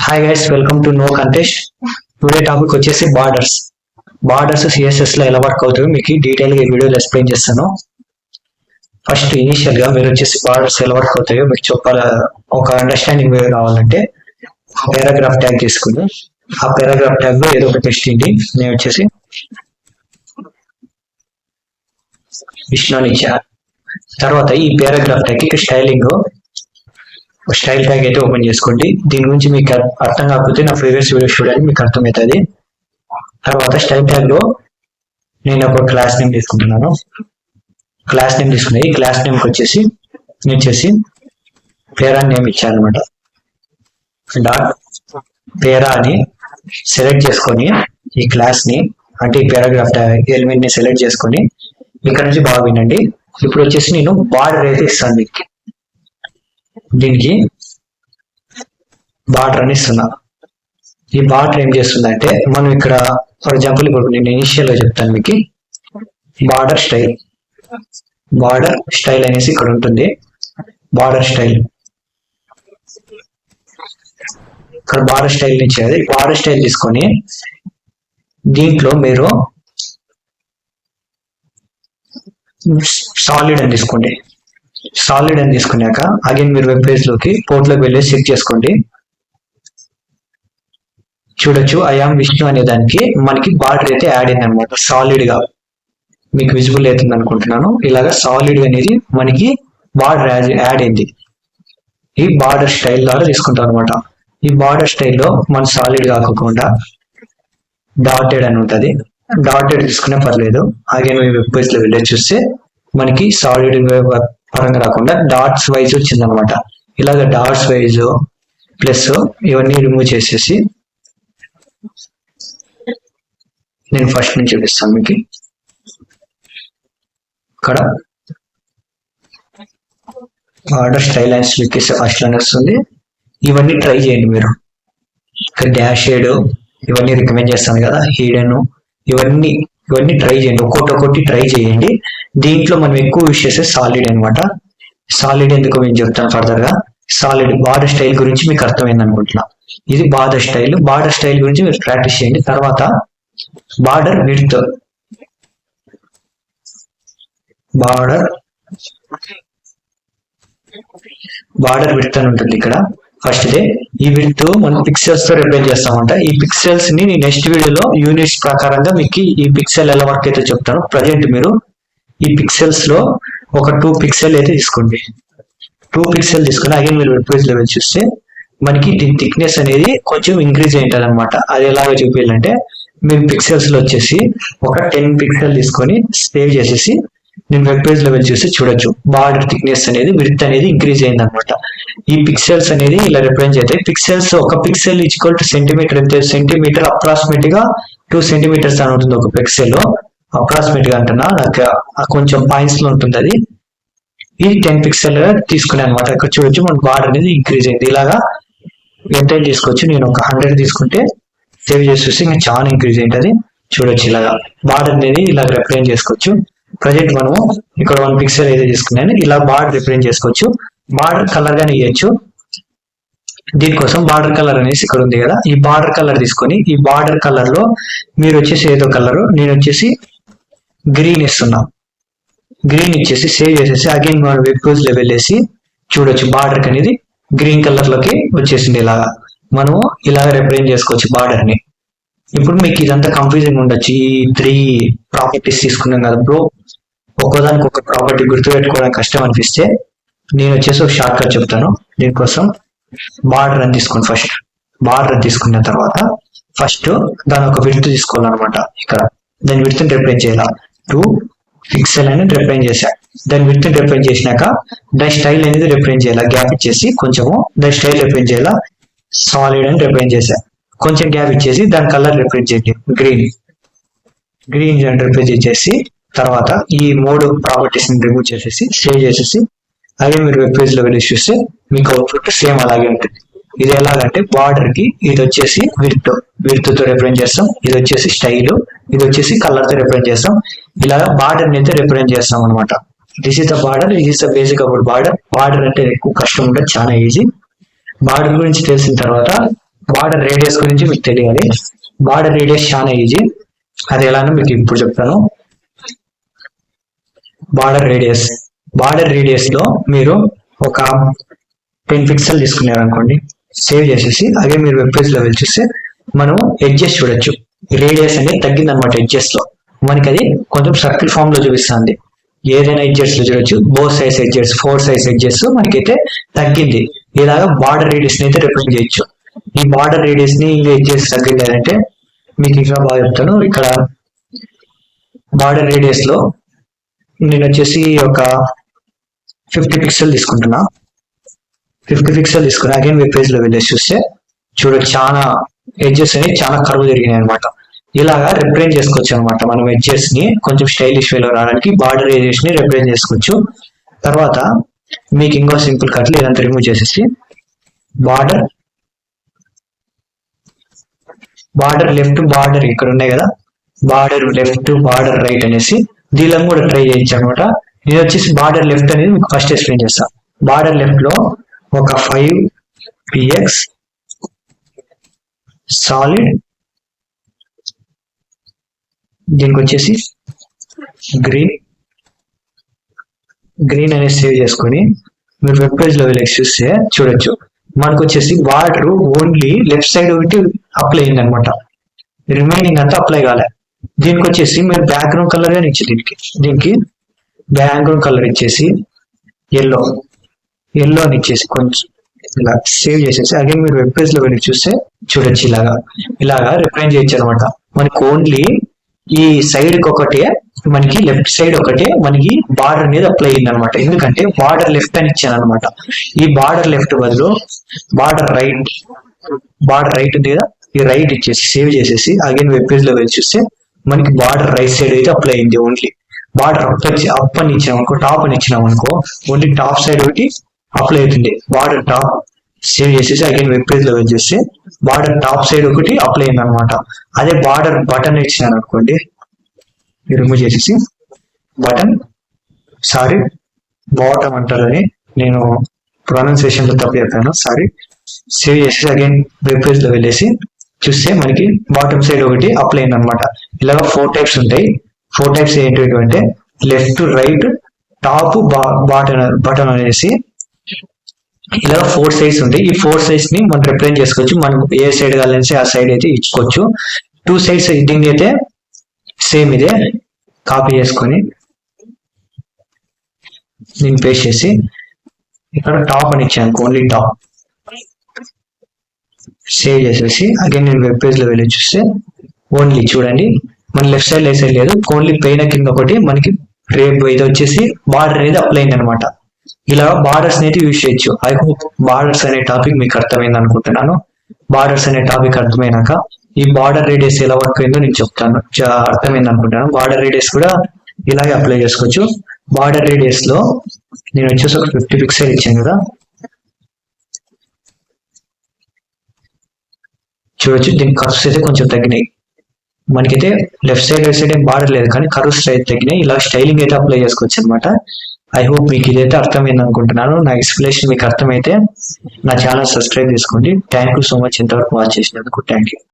Hi guys, welcome to know contest. Today topic వచ్చేసి borders. Borders CSS లో ఎలా work అవుతుందో మీకు డీటెయిల్ గా ఈ వీడియోలో ఎక్స్ప్లెయిన్ చేస్తాను. ఫస్ట్ ఇనిషియల్ గా మీరు వచ్చేసి బార్డర్స్ ఎలా వర్క్ అవుతాయో మీకు చెప్పాల ఒక అండర్స్టాండింగ్ కావాలంటే ఒక పారాగ్రాఫ్ ట్యాగ్ తీసుకుని ఆ పారాగ్రాఫ్ ట్యాగ్ లో ఏదో ఒక టెక్స్ట్ ఏంటి నేను వచ్చేసి విష్ణు ఇచ్చా. తర్వాత ఈ పారాగ్రాఫ్ ట్యాగ్ కి స్టైల్ ట్యాగ్ అయితే ఓపెన్ చేసుకోండి. దీని గురించి మీకు అర్థం కాకపోతే నా ప్రీవియస్ వీడియో చూడండి, మీకు అర్థమవుతుంది. తర్వాత స్టైల్ ట్యాగ్ లో నేను ఒక క్లాస్ నేమ్ తీసుకుంటున్నాను. క్లాస్ నేమ్ తీసుకుని ఈ క్లాస్ నేమ్ వచ్చేసి పేరా నేమ్ ఇచ్చాను అనమాట. డాట్ పేరా అని సెలెక్ట్ చేసుకొని ఈ క్లాస్ ని అంటే ఈ పారాగ్రాఫ్ ఎలిమెంట్ ని సెలెక్ట్ చేసుకొని ఇక్కడ నుంచి బాగా వినండి. ఇప్పుడు వచ్చేసి నేను బార్డర్ అయితే ఇస్తాను మీకు. దీనికి బార్డర్ అని ఇస్తున్నా. ఈ బార్డర్ ఏం చేస్తుందంటే మనం ఇక్కడ ఫర్ ఎగ్జాంపుల్ ఇప్పుడు నేను ఇనిషియల్ గా చెప్తాను మీకు. బార్డర్ స్టైల్ అనేసి ఇక్కడ ఉంటుంది. బార్డర్ స్టైల్ ఇక్కడ బార్డర్ స్టైల్ ఇచ్చేది. బార్డర్ స్టైల్ తీసుకొని దీంట్లో మీరు సాలిడ్ అని తీసుకోండి. సాలిడ్ అని తీసుకున్నాక అగైన్ మీరు వెబ్ పేజ్ లోకి పోర్ట్లోకి వెళ్ళి చెక్ చేసుకోండి. చూడొచ్చు ఐఆమ్ విష్ణు అనే దానికి మనకి బార్డర్ అయితే యాడ్ అయింది అనమాట. సాలిడ్ గా మీకు విజిబుల్ అవుతుంది అనుకుంటున్నాను. ఇలాగా సాలిడ్ అనేది మనకి బార్డర్ యాడ్ అయింది. ఈ బార్డర్ స్టైల్ ద్వారా తీసుకుంటాం అనమాట. ఈ బార్డర్ స్టైల్లో మన సాలిడ్ కాకుండా డాటెడ్ అని ఉంటుంది. డాటెడ్ తీసుకునే పర్లేదు. అగైన్ మీ వెబ్ పేజ్ లో వెళ్ళి చూస్తే మనకి సాలిడ్ పరంగా రాకుండా డాట్స్ వైజ్ వచ్చింది అనమాట. ఇలాగ డాట్స్ వైజ్ ప్లస్ ఇవన్నీ రిమూవ్ చేసేసి నేను ఫస్ట్ నుంచి చూపిస్తాను మీకు. ఇక్కడ బార్డర్ స్టైల్ అండ్ క్లిక్ చేస్తే ఫస్ట్ లోనే వస్తుంది. ఇవన్నీ ట్రై చేయండి మీరు. ఇక్కడ డాష్ షేడ్ ఇవన్నీ రికమెండ్ చేస్తాను కదా, హీడెన్ ఇవన్నీ ట్రై చేయండి. ఒక్కొక్కటి ట్రై చేయండి. దీంట్లో మనం ఎక్కువ యూజ్ చేసే సాలిడ్ అనమాట. సాలిడ్ ఎందుకు నేను చెప్తాను ఫర్దర్ గా. సాలిడ్ బార్డర్ స్టైల్ గురించి మీకు అర్థమైంది అనుకుంటున్నా. ఇది బార్డర్ స్టైల్. బార్డర్ స్టైల్ గురించి మీరు ప్రాక్టీస్ చేయండి. తర్వాత బార్డర్ విడ్త్ అని ఉంటుంది ఇక్కడ. ఫస్ట్ డే ఈ విడ్త్ మనం పిక్సెల్స్ తో రిప్రజెంట్ చేస్తామంట. ఈ పిక్సెల్స్ ని నెక్స్ట్ వీడియోలో యూనిట్స్ ప్రకారంగా మీకు ఈ పిక్సెల్ ఎలా వర్క్ అయితే చెప్తాను. ప్రజెంట్ మీరు ఈ పిక్సెల్స్ లో ఒక 2 పిక్సెల్ అయితే తీసుకోండి. 2 పిక్సెల్ తీసుకుని అగైన్ మీరు వెబ్ పేజ్ లెవెల్ చూస్తే మనకి దీని థిక్నెస్ అనేది కొంచెం ఇంక్రీజ్ అయి ఉంటుంది అనమాట. అది ఎలాగో చూపించాలంటే మీరు పిక్సెల్స్ లో వచ్చేసి ఒక 10 పిక్సెల్ తీసుకొని సేవ్ చేసేసి నేను వెబ్ పేజ్ లెవెల్ చూసి చూడొచ్చు. బార్డర్ థిక్నెస్ అనేది విడ్త్ అనేది ఇంక్రీజ్ అయింది అనమాట. ఈ పిక్సెల్స్ అనేది ఇలా రిప్రజెంట్ అవుతాయి. పిక్సెల్స్ ఒక పిక్సెల్ ఈక్వల్ టు సెంటీమీటర్ ఎంత? సెంటీమీటర్ అప్రాక్సిమేట్ గా 2 సెంటీమీటర్స్ అని ఉంటుంది ఒక పిక్సెల్. అప్రాక్సిమేట్ గా అంటున్నా, నాకు కొంచెం పాయింట్స్ లో ఉంటుంది అది. ఇది 10 పిక్సెల్ తీసుకునే అనమాట. ఇక్కడ చూడొచ్చు మన బార్డర్ అనేది ఇంక్రీజ్ అయింది. ఇలాగా ఎంత తీసుకోవచ్చు. నేను ఒక 100 తీసుకుంటే సేవ్ చేసి ఇంకా చాలా ఇంక్రీజ్ అయింది. చూడొచ్చు ఇలాగా బార్డర్ అనేది ఇలా రిప్రజెంట్ చేసుకోవచ్చు. ప్రజెంట్ మనము ఇక్కడ 1 పిక్సెల్ అయితే తీసుకున్నాను. ఇలా బార్డర్ రిప్రజెంట్ చేసుకోవచ్చు. బార్డర్ కలర్ గానే ఇవ్వచ్చు. దీనికోసం బార్డర్ కలర్ అనేసి ఇక్కడ ఉంది కదా, ఈ బార్డర్ కలర్ తీసుకొని ఈ బార్డర్ కలర్ లో మీరు వచ్చేసి ఏదో కలర్, నేను వచ్చేసి గ్రీన్ ఇస్తున్నా. గ్రీన్ ఇచ్చేసి సేవ్ చేసేసి అగైన్ మన వెబ్ పేజ్ లో వెళ్ళేసి చూడొచ్చు బార్డర్ అనేది గ్రీన్ కలర్ లోకి వచ్చేసింది. ఇలాగా మనము ఇలాగ రిప్రజెంట్ చేసుకోవచ్చు బార్డర్ ని. ఇప్పుడు మీకు ఇదంతా కన్ఫ్యూజింగ్ ఉండొచ్చు. ఈ 3 ప్రాపర్టీస్ తీసుకున్నాం కదా బ్రో, ఒక్కోదానికి ఒక ప్రాపర్టీ గుర్తుపెట్టుకోవడానికి కష్టం అనిపిస్తే నేను వచ్చేసి ఒక షార్ట్ కట్ చెప్తాను. దీనికోసం బార్డర్ అని తీసుకోండి. ఫస్ట్ బార్డర్ తీసుకున్న తర్వాత ఫస్ట్ దాని ఒక విడ్త్ తీసుకోవాలన్నమాట. ఇక్కడ దాని విడ్త్ రిప్రజెంట్ చేయాలి. 2 పిక్సెల్ అని రిప్రజెంట్ చేశా. దాని విడ్త్ రిప్రజెంట్ చేసినాక దాని స్టైల్ అనేది రిప్రజెంట్ చేయాలి. గ్యాప్ ఇచ్చేసి కొంచెము దాని స్టైల్ రిప్రజెంట్ చేయాలి. సాలిడ్ అని రిప్రజెంట్ చేశా. కొంచెం గ్యాప్ ఇచ్చేసి దాని కలర్ రిప్రజెంట్ చేయండి. గ్రీన్ రిప్రజెంట్ చేసి తర్వాత ఈ 3 ప్రాపర్టీస్ ని రిమూవ్ చేసేసి సేవ్ చేసేసి అదే మీరు వెబ్ పేజ్ లో వెళ్ళి చూస్తే మీకు అవుట్పుట్ సేమ్ అలాగే ఉంటుంది. ఇది ఎలాగంటే బార్డర్ కి ఇది వచ్చేసి విడ్త్ తో రిప్రజెంట్ చేస్తాం. ఇది వచ్చేసి స్టైల్, ఇది వచ్చేసి కలర్ తో రిప్రజెంట్ చేస్తాం. ఇలాగా బార్డర్ ని అయితే రిప్రజెంట్ చేస్తాం అనమాట. This is the border. ఇది is the basic about border. Border అంటే ఎక్కువ కష్టం ఉండదు, చాలా ఈజీ. బార్డర్ గురించి తెలిసిన తర్వాత బార్డర్ రేడియస్ గురించి మీకు తెలియాలి. బార్డర్ రేడియస్ చాలా ఈజీ, అది ఎలానో మీకు ఇప్పుడు చెప్తాను. బార్డర్ రేడియస్ లో మీరు ఒక 10 పిక్సెల్ తీసుకున్నారు అనుకోండి, సేవ్ చేసేసి అదే మీరు వెబ్ పేజ్ లో వెళ్ళి చూస్తే మనం ఎడ్జెస్ చూడొచ్చు. రేడియస్ అనేది తగ్గింది అనమాట. ఎడ్జెస్ లో మనకి అది కొంచెం సర్కిల్ ఫామ్ లో చూపిస్తుంది. ఏదైనా ఎడ్జెస్ లో చూడొచ్చు. Both size edges, 4 size edges మనకైతే తగ్గింది. ఇలాగా బార్డర్ రేడియస్ ని అయితే రిప్రజెంట్ చేయొచ్చు. ఈ బార్డర్ రేడియస్ ని ఎడ్జెస్ తగ్గింది అంటే మీకు ఇంకా బాగా చెప్తాను. ఇక్కడ బార్డర్ రేడియస్ లో నేను వచ్చేసి ఒక 50 పిక్సెల్ తీసుకుంటున్నా. 50 పిక్సెల్ తీసుకుని అగైన్ వెబ్ పేజ్ లో వెళ్ళేసి చూస్తే చూడొచ్చు చాలా ఎడ్జెస్ అనేవి చాలా కరువు జరిగినాయి అనమాట. ఇలాగా రిప్రజెంట్ చేసుకోవచ్చు అనమాట. మనం ఎడ్జెస్ ని కొంచెం స్టైలిష్ వేలో రావడానికి బార్డర్ రేడియస్ ని రిప్రజెంట్ చేసుకోవచ్చు. తర్వాత మీకు ఇంకో సింపుల్ కట్లు ఇదంతా రిమూవ్ చేసేసి బార్డర్ లెఫ్ట్, బార్డర్ ఇక్కడ ఉన్నాయి కదా, బార్డర్ లెఫ్ట్, బార్డర్ రైట్ అనేసి దీనిలో కూడా ట్రై చేయొచ్చు అనమాట. నేను వచ్చేసి బార్డర్ లెఫ్ట్ అనేది మీకు ఫస్ట్ ఎక్స్ప్లెయిన్ చేస్తాను. బార్డర్ లెఫ్ట్ లో ఒక 5 px సాలిడ్, దీనికి వచ్చేసి గ్రీన్ అనేది సేవ్ చేసుకొని మీరు వెబ్ పేజ్ లో వెళ్ళి చూస్తే చూడొచ్చు మనకు వచ్చేసి బార్డర్ ఓన్లీ లెఫ్ట్ సైడ్ ఒకటి అప్లై అయింది అనమాట. రిమైనింగ్ అంతా అప్లై కాలే. దీనికి వచ్చేసి మీరు బ్యాక్గ్రౌండ్ కలర్ గానే ఇచ్చి దీనికి బ్యాక్గ్రౌండ్ కలర్ ఇచ్చేసి ఎల్లో అని ఇచ్చేసి కొంచెం ఇలా సేవ్ చేసేసి అగైన్ మీరు వెబ్ పేజ్ లో వెళ్ళి చూస్తే చూడొచ్చు ఇలాగా రిప్రజెంట్ చేయొచ్చు అనమాట. మనకి ఓన్లీ ఈ సైడ్ కి ఒకటే, మనకి లెఫ్ట్ సైడ్ ఒకటే మనకి బార్డర్ అనేది అప్లై అయింది అనమాట. ఎందుకంటే బార్డర్ లెఫ్ట్ అని ఇచ్చాను అనమాట. ఈ బార్డర్ లెఫ్ట్ బదులు బార్డర్ రైట్ ఉంది కదా, ఈ రైట్ ఇచ్చేసి సేవ్ చేసేసి అగైన్ వెబ్ పేజ్ లో వెళ్ళి చూస్తే మనకి బార్డర్ రైట్ సైడ్ అయితే అప్లై అయింది. ఓన్లీ బార్డర్ అప్ అని ఇచ్చినాం అనుకో, టాప్ అని ఇచ్చినాం అనుకో, ఓన్లీ టాప్ సైడ్ ఒకటి అప్లై అవుతుంది. బార్డర్ టాప్ సేవ్ చేసేసి అగైన్ వెబ్ పేజ్ లో వెళ్ళి చూస్తే బార్డర్ టాప్ సైడ్ ఒకటి అప్లై అయింది అనమాట. అదే బార్డర్ బటన్ ఇచ్చినాను అనుకోండి, రిమూవ్ చేసేసి బాటమ్ అంటారని నేను ప్రొనౌన్సియేషన్ లో తప్పు చెప్పాను, సారీ. సేవ్ చేసేసి అగైన్ వెబ్ పేజ్ లో వెళ్ళేసి చూస్తే మనకి బాటమ్ సైడ్ ఒకటి అప్లై అయింది అనమాట. ఇలాగా 4 టైప్స్ ఉంటాయి. 4 టైప్స్ ఏంటి అంటే లెఫ్ట్, రైట్, టాప్, బటన్ అనేసి ఇలా 4 సైడ్స్ ఉంటాయి. ఈ 4 సైడ్స్ ని మనం రిప్రజెంట్ చేసుకోవచ్చు. మనం ఏ సైడ్ కావాలనేసి ఆ సైడ్ అయితే ఇచ్చుకోవచ్చు. 2 సైడ్స్ దీన్ని అయితే సేమ్ ఇదే కాపీ చేసుకొని దీన్ని పేస్ట్ చేసి ఇక్కడ టాప్ అని ఇచ్చాను, ఓన్లీ టాప్ సేవ్ చేసేసి అగైన్ నేను వెబ్ పేజ్ లో వెళ్ళి చూస్తే ఓన్లీ చూడండి మన లెఫ్ట్ సైడ్ లేదు, ఓన్లీ పైన కింద ఒకటి మనకి రేపు ఇది వచ్చేసి బార్డర్ అనేది అప్లై అయింది అనమాట. ఇలా బార్డర్స్ అనేది యూజ్ చేయొచ్చు. ఐ హోప్ బార్డర్స్ అనే టాపిక్ మీకు అర్థమైంది అనుకుంటున్నాను. బార్డర్స్ అనే టాపిక్ అర్థమైనాక ఈ బార్డర్ రేడియస్ ఎలా వర్క్ అయిందో నేను చెప్తాను. అర్థమైంది అనుకుంటున్నాను. బార్డర్ రేడియస్ కూడా ఇలాగే అప్లై చేసుకోవచ్చు. బార్డర్ రేడియస్ లో నేను వచ్చేసి ఒక 50 పిక్సెల్ ఇచ్చాను కదా, చూడొచ్చు దీని కర్వ్స్ అయితే కొంచెం తగ్గినాయి. మనకైతే లెఫ్ట్ సైడ్ రైట్ సైడ్ ఏం బార్డర్ లేదు కానీ కర్వ్స్ అయితే తగ్గినాయి. ఇలా స్టైలింగ్ అయితే అప్లై చేసుకోవచ్చు అనమాట. ఐ హోప్ మీకు ఇదైతే అర్థమైంది అనుకుంటున్నాను. నా ఎక్స్ప్లెనేషన్ మీకు అర్థమైతే నా ఛానల్ సబ్స్క్రైబ్ చేసుకోండి. థ్యాంక్ యూ సో మచ్ ఇంతవరకు వాచ్ చేసినందుకు. Thank you.